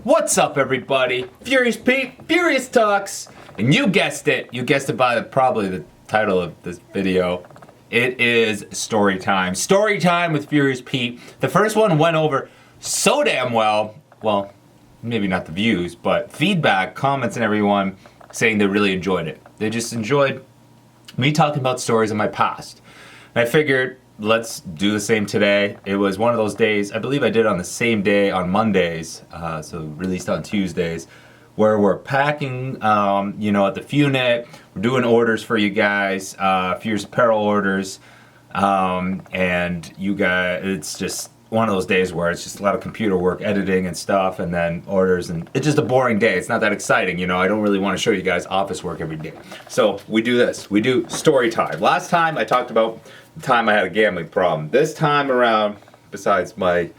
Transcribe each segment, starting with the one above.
What's up, everybody? Furious Pete, Furious Talks, and you guessed it by probably the title of this video. It is story time. Story time with Furious Pete. The first one went over so damn well. Well, maybe not the views, but feedback, comments, and everyone saying they really enjoyed it. They just enjoyed me talking about stories in my past. And I figured, let's do the same today. It was one of those days, I believe I did on the same day on Mondays, so released on Tuesdays, where we're packing, at the unit. We're doing orders for you guys, Fierce Apparel orders, and you guys, it's just one of those days where it's just a lot of computer work, editing and stuff, and then orders, and it's just a boring day. It's not that exciting, I don't really want to show you guys office work every day. So we do this. We do story time. Last time I talked about the time I had a gambling problem. This time around, besides my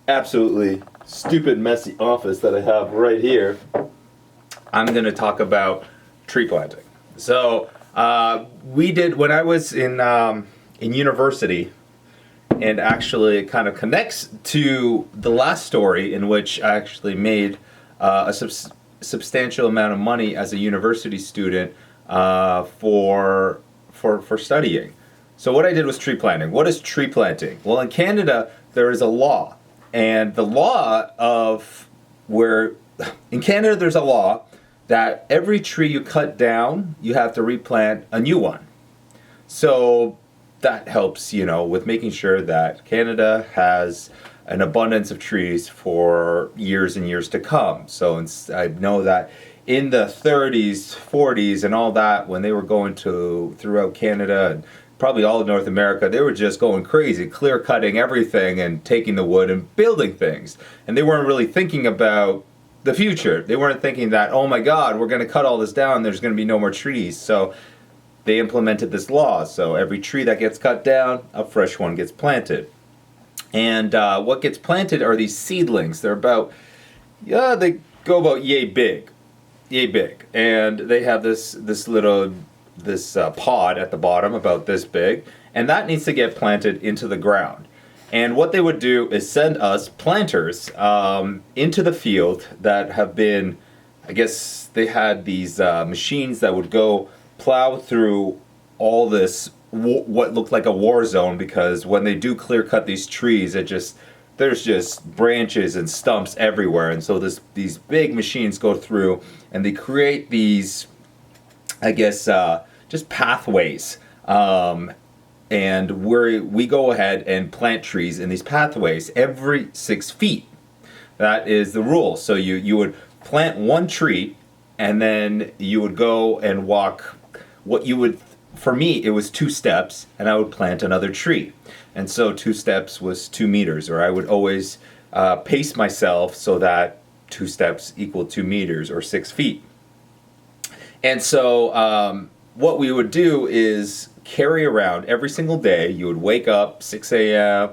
absolutely stupid, messy office that I have right here, I'm going to talk about tree planting. So we did, when I was in university, and actually it kind of connects to the last story in which I actually made a substantial amount of money as a university student for studying. So what I did was tree planting. What is tree planting? Well, in Canada, there is a law. And the law in Canada, there's a law that every tree you cut down, you have to replant a new one. So that helps, with making sure that Canada has an abundance of trees for years and years to come. So I know that in the 30s, 40s, and all that, when they were going throughout Canada and probably all of North America, they were just going crazy, clear cutting everything and taking the wood and building things. And they weren't really thinking about the future. They weren't thinking that, oh my God, we're going to cut all this down, there's going to be no more trees. So they implemented this law. So every tree that gets cut down, a fresh one gets planted. And what gets planted are these seedlings. They're they go about yay big. And they have this pod at the bottom about this big, and that needs to get planted into the ground. And what they would do is send us planters into the field that have been, I guess they had these machines that would go plow through all this what looked like a war zone, because when they do clear cut these trees, there's just branches and stumps everywhere. And so these big machines go through and they create these, I guess, just pathways. And we go ahead and plant trees in these pathways every 6 feet. That is the rule. So you would plant one tree, and then you would go and walk for me, it was 2 steps, and I would plant another tree. And so 2 steps was 2 meters, or I would always pace myself so that 2 steps equal 2 meters, or 6 feet. And so what we would do is carry around every single day. You would wake up 6 a.m.,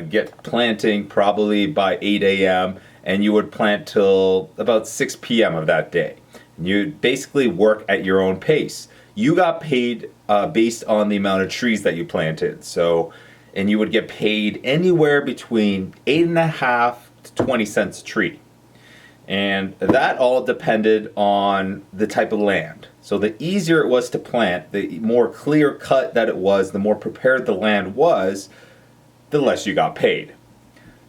get planting probably by 8 a.m., and you would plant till about 6 p.m. of that day. And you'd basically work at your own pace. You got paid based on the amount of trees that you planted. And you would get paid anywhere between 8.5 to 20 cents a tree. And that all depended on the type of land. So the easier it was to plant, the more clear cut that it was, the more prepared the land was, the less you got paid.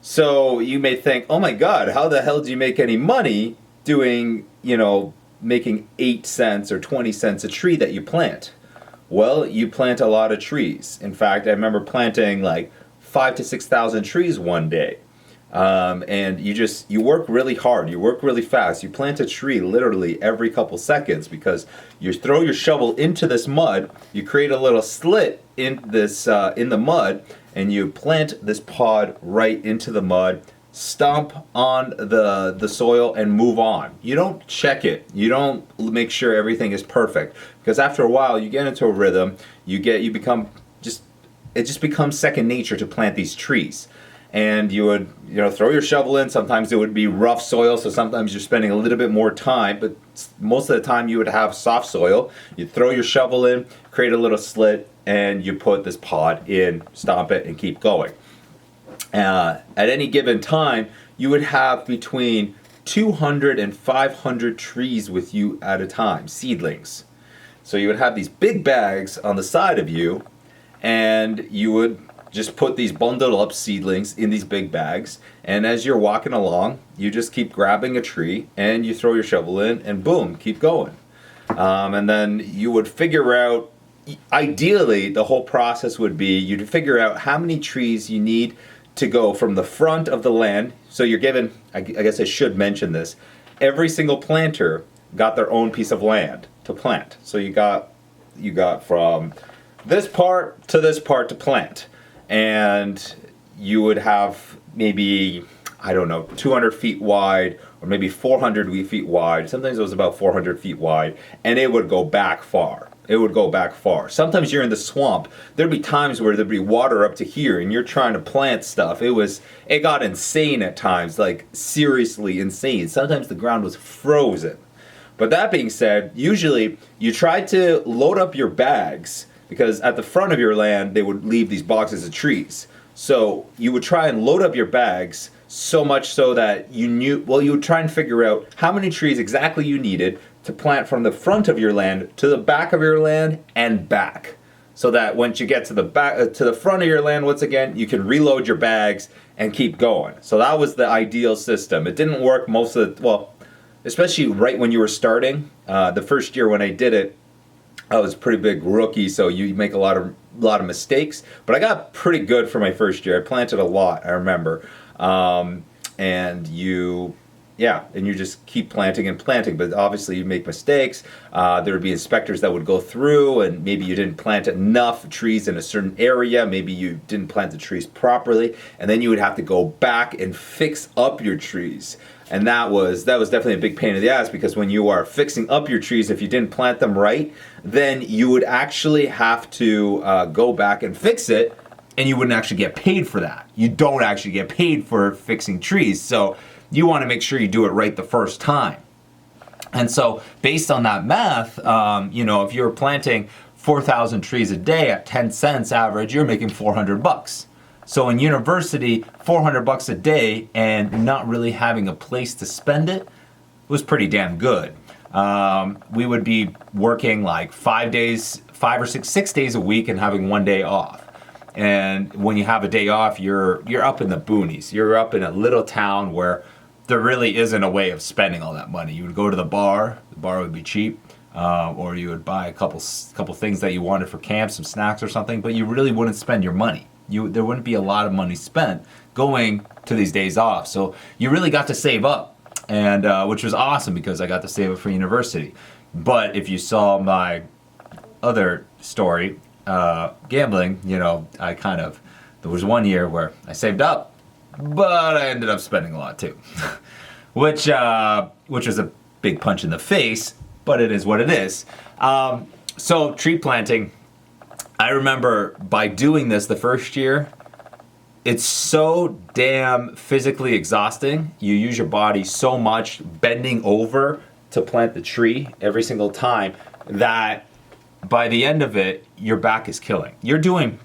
So you may think, oh my God, how the hell do you make any money doing, making 8 cents or 20 cents a tree that you plant? Well, you plant a lot of trees. In fact, I remember planting like 5,000 to 6,000 trees one day. And you work really hard, you work really fast. You plant a tree literally every couple seconds, because you throw your shovel into this mud, you create a little slit in the mud, and you plant this pod right into the mud, stomp on the soil, and move on. You don't check it. You don't make sure everything is perfect, because after a while you get into a rhythm. It just becomes second nature to plant these trees. And you would, throw your shovel in. Sometimes it would be rough soil, so sometimes you're spending a little bit more time, but most of the time you would have soft soil. You throw your shovel in, create a little slit, and you put this pod in, stomp it, and keep going. At any given time, you would have between 200 and 500 trees with you at a time, seedlings. So you would have these big bags on the side of you, and you would just put these bundled up seedlings in these big bags, and as you're walking along, you just keep grabbing a tree and you throw your shovel in, and boom, keep going. And then you would figure out, ideally the whole process would be, you'd figure out how many trees you need to go from the front of the land. So you're given, I guess I should mention this, every single planter got their own piece of land to plant. So you got from this part to plant, and you would have maybe, I don't know, 200 feet wide or maybe 400 feet wide. Sometimes it was about 400 feet wide, and it would go back far. It would go back far. Sometimes you're in the swamp. There'd be times where there'd be water up to here and you're trying to plant stuff. It got insane at times, like seriously insane. Sometimes the ground was frozen. But that being said, usually you try to load up your bags, because at the front of your land they would leave these boxes of trees. So you would try and load up your bags so much so that you would try and figure out how many trees exactly you needed to plant from the front of your land to the back of your land and back. So that once you get to the back to the front of your land once again, you can reload your bags and keep going. So that was the ideal system. It didn't work most of the, well, especially right when you were starting. The first year when I did it, I was a pretty big rookie, so you make a lot of mistakes. But I got pretty good for my first year. I planted a lot, I remember. And you just keep planting and planting, but obviously you make mistakes. There would be inspectors that would go through, and maybe you didn't plant enough trees in a certain area, maybe you didn't plant the trees properly, and then you would have to go back and fix up your trees. And that was definitely a big pain in the ass, because when you are fixing up your trees, if you didn't plant them right, then you would actually have to go back and fix it, and you wouldn't actually get paid for that. You don't actually get paid for fixing trees, so you want to make sure you do it right the first time. And so based on that math, if you're planting 4,000 trees a day at 10 cents average, you're making $400. So in university, $400 a day and not really having a place to spend it was pretty damn good. We would be working like 6 days a week and having one day off. And when you have a day off, you're up in the boonies. You're up in a little town where there really isn't a way of spending all that money. You would go to the bar would be cheap, or you would buy a couple things that you wanted for camp, some snacks or something, but you really wouldn't spend your money. There wouldn't be a lot of money spent going to these days off. So you really got to save up, and which was awesome because I got to save it for university. But if you saw my other story, gambling, there was one year where I saved up, but I ended up spending a lot too, which was a big punch in the face, but it is what it is. So tree planting, I remember by doing this the first year, it's so damn physically exhausting. You use your body so much bending over to plant the tree every single time that by the end of it, your back is killing. You're doing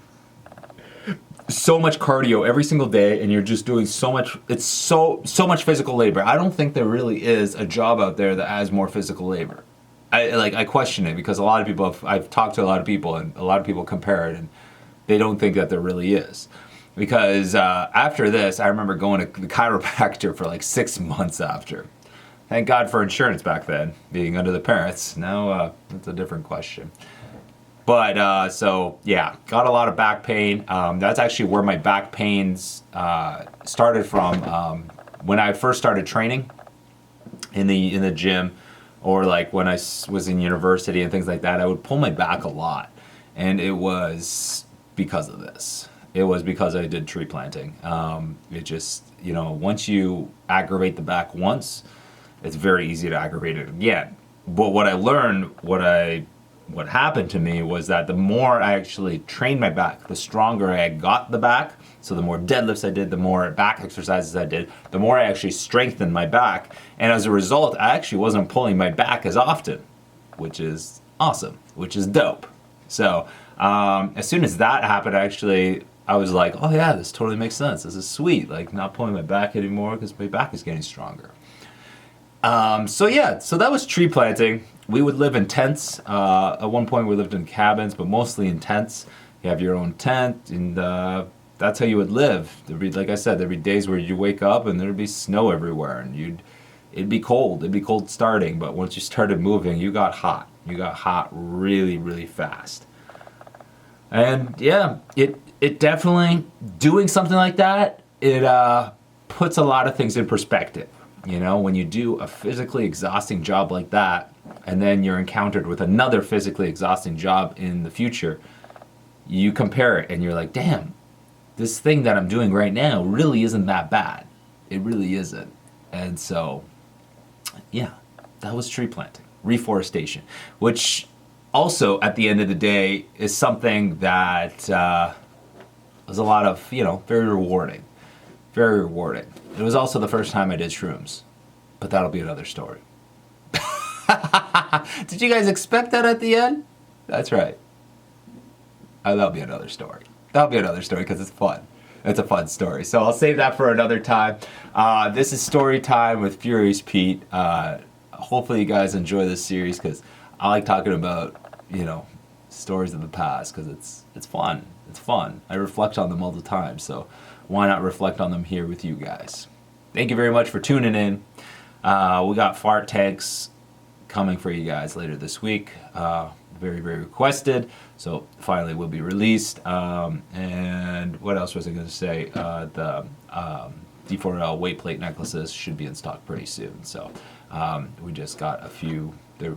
so much cardio every single day, and you're just doing so much. It's so much physical labor. I don't think there really is a job out there that has more physical labor. I question it, because a lot of people I've talked to a lot of people, and a lot of people compare it, and they don't think that there really is. Because after this, I remember going to the chiropractor for like 6 months after. Thank God for insurance back then, being under the parents. Now that's a different question. But got a lot of back pain. That's actually where my back pains started from. When I first started training in the gym, or like when I was in university and things like that, I would pull my back a lot, and it was because of this. It was because I did tree planting. It just, once you aggravate the back once, it's very easy to aggravate it again. But what I learned, what happened to me was that the more I actually trained my back, the stronger I got the back. So the more deadlifts I did, the more back exercises I did, the more I actually strengthened my back. And as a result, I actually wasn't pulling my back as often, which is awesome, which is dope. So as soon as that happened, I was like, oh yeah, this totally makes sense. This is sweet. Like, not pulling my back anymore because my back is getting stronger. So yeah, so that was tree planting. We would live in tents. At one point we lived in cabins, but mostly in tents. You have your own tent, and that's how you would live. There'd be, like I said, there'd be days where you wake up and there'd be snow everywhere, and it'd be cold. It'd be cold starting, but once you started moving, you got hot. You got hot really, really fast. And yeah, it definitely, doing something like that, it puts a lot of things in perspective. You know, when you do a physically exhausting job like that, and then you're encountered with another physically exhausting job in the future, you compare it and you're like, damn, this thing that I'm doing right now really isn't that bad. It really isn't. And so, yeah, that was tree planting, reforestation, which also at the end of the day is something that was a lot of, you know, very rewarding. Very rewarding. It was also the first time I did shrooms, but that'll be another story. Did you guys expect that at the end? That's right. That'll be another story. That'll be another story because it's fun. It's a fun story. So I'll save that for another time. This is Story Time with Furious Pete. Hopefully you guys enjoy this series because I like talking about, you know, stories of the past because it's fun. It's fun. I reflect on them all the time, so why not reflect on them here with you guys? Thank you very much for tuning in. We got fart tanks coming for you guys later this week. Very, very requested. So finally will be released. And what else was I going to say? The D4L weight plate necklaces should be in stock pretty soon. So we just got a few. They're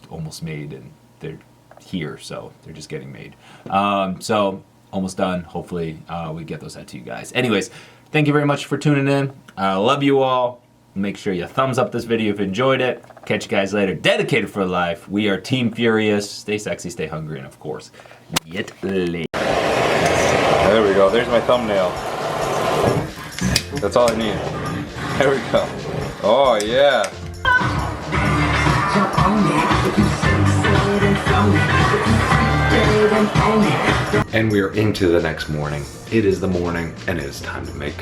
almost made and they're here. So they're just getting made. So almost done. Hopefully we get those out to you guys. Anyways, thank you very much for tuning in. I love you all. Make sure you thumbs up this video if you enjoyed it. Catch you guys later. Dedicated for life. We are Team Furious. Stay sexy, stay hungry, and of course, get laid. There we go. There's my thumbnail. That's all I need. There we go. Oh, yeah. And we are into the next morning. It is the morning, and it is time to make